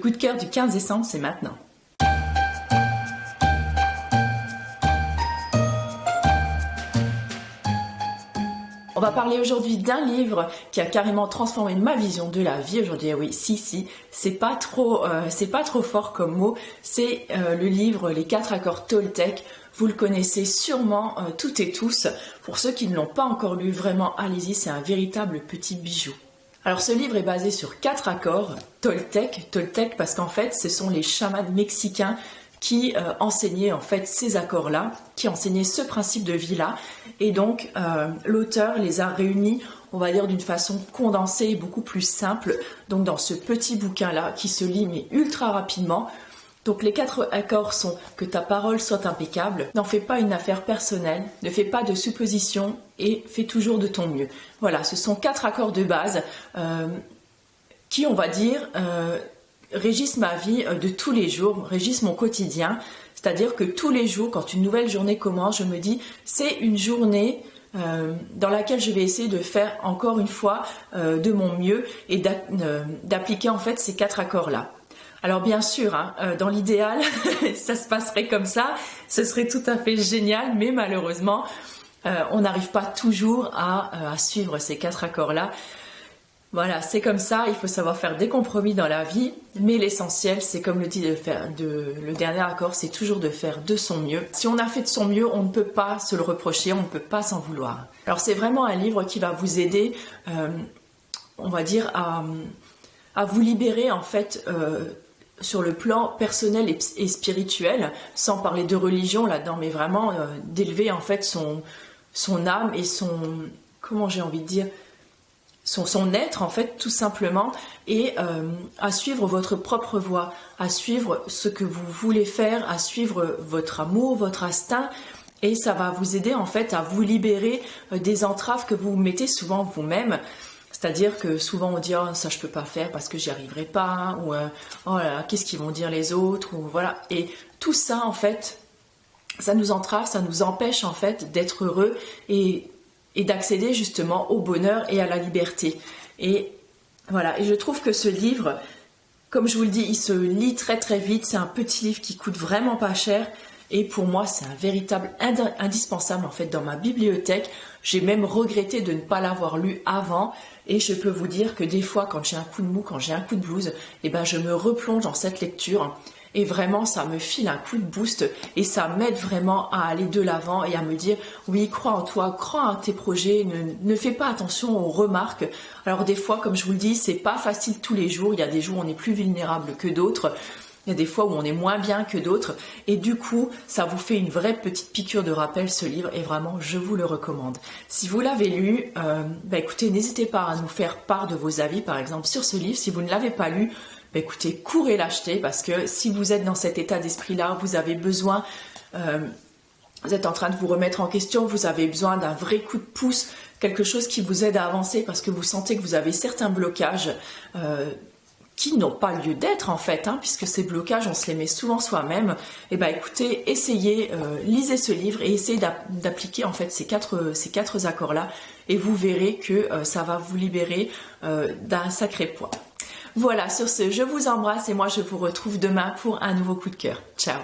Coup de cœur du 15 décembre, c'est maintenant. On va parler aujourd'hui d'un livre qui a carrément transformé ma vision de la vie aujourd'hui. Oui, c'est pas trop fort comme mot. C'est le livre Les 4 accords Toltec. Vous le connaissez sûrement toutes et tous. Pour ceux qui ne l'ont pas encore lu, vraiment, allez-y, c'est un véritable petit bijou. Alors ce livre est basé sur 4 accords Toltec parce qu'en fait, ce sont les chamans mexicains qui enseignaient en fait ces accords-là, qui enseignaient ce principe de vie-là. Et donc, l'auteur les a réunis, on va dire, d'une façon condensée et beaucoup plus simple, donc dans ce petit bouquin-là, qui se lit mais ultra rapidement. Donc les 4 accords sont que ta parole soit impeccable, n'en fais pas une affaire personnelle, ne fais pas de suppositions et fais toujours de ton mieux. Voilà, ce sont 4 accords de base qui, on va dire, régissent ma vie de tous les jours, régissent mon quotidien. C'est-à-dire que tous les jours, quand une nouvelle journée commence, je me dis c'est une journée dans laquelle je vais essayer de faire encore une fois de mon mieux et d'appliquer en fait ces 4 accords-là. Alors bien sûr, dans l'idéal, ça se passerait comme ça, ce serait tout à fait génial, mais malheureusement, on n'arrive pas toujours à suivre ces 4 accords-là. Voilà, c'est comme ça, il faut savoir faire des compromis dans la vie, mais l'essentiel, c'est comme le dit le dernier accord, c'est toujours de faire de son mieux. Si on a fait de son mieux, on ne peut pas se le reprocher, on ne peut pas s'en vouloir. Alors c'est vraiment un livre qui va vous aider, on va dire, à vous libérer en fait sur le plan personnel et spirituel, sans parler de religion là-dedans, mais vraiment d'élever en fait son âme et comment j'ai envie de dire, son être en fait tout simplement, et à suivre votre propre voie, à suivre ce que vous voulez faire, à suivre votre amour, votre instinct, et ça va vous aider en fait à vous libérer des entraves que vous mettez souvent vous-même. C'est-à-dire que souvent on dit oh, ça je peux pas faire parce que j'y arriverai pas, ou oh là là, qu'est-ce qu'ils vont dire les autres, ou voilà. Et tout ça en fait, ça nous entrave, ça nous empêche en fait d'être heureux et d'accéder justement au bonheur et à la liberté. Et voilà, et je trouve que ce livre, comme je vous le dis, il se lit très très vite, c'est un petit livre qui coûte vraiment pas cher, et pour moi c'est un véritable indispensable en fait dans ma bibliothèque. J'ai même regretté de ne pas l'avoir lu avant, et je peux vous dire que des fois quand j'ai un coup de mou, quand j'ai un coup de blues, et ben je me replonge dans cette lecture. Et vraiment, ça me file un coup de boost et ça m'aide vraiment à aller de l'avant et à me dire oui, crois en toi, crois en tes projets, ne fais pas attention aux remarques. Alors des fois, comme je vous le dis, c'est pas facile tous les jours. Il y a des jours où on est plus vulnérable que d'autres. Il y a des fois où on est moins bien que d'autres. Et du coup, ça vous fait une vraie petite piqûre de rappel, ce livre. Et vraiment, je vous le recommande. Si vous l'avez lu, écoutez, n'hésitez pas à nous faire part de vos avis, par exemple, sur ce livre. Si vous ne l'avez pas lu, écoutez, courez l'acheter, parce que si vous êtes dans cet état d'esprit-là, vous avez besoin, vous êtes en train de vous remettre en question, vous avez besoin d'un vrai coup de pouce, quelque chose qui vous aide à avancer parce que vous sentez que vous avez certains blocages qui n'ont pas lieu d'être en fait, puisque ces blocages, on se les met souvent soi-même. Et écoutez, essayez, lisez ce livre et essayez d'appliquer en fait ces quatre accords-là, et vous verrez que ça va vous libérer d'un sacré poids. Voilà, sur ce, je vous embrasse et moi je vous retrouve demain pour un nouveau coup de cœur. Ciao!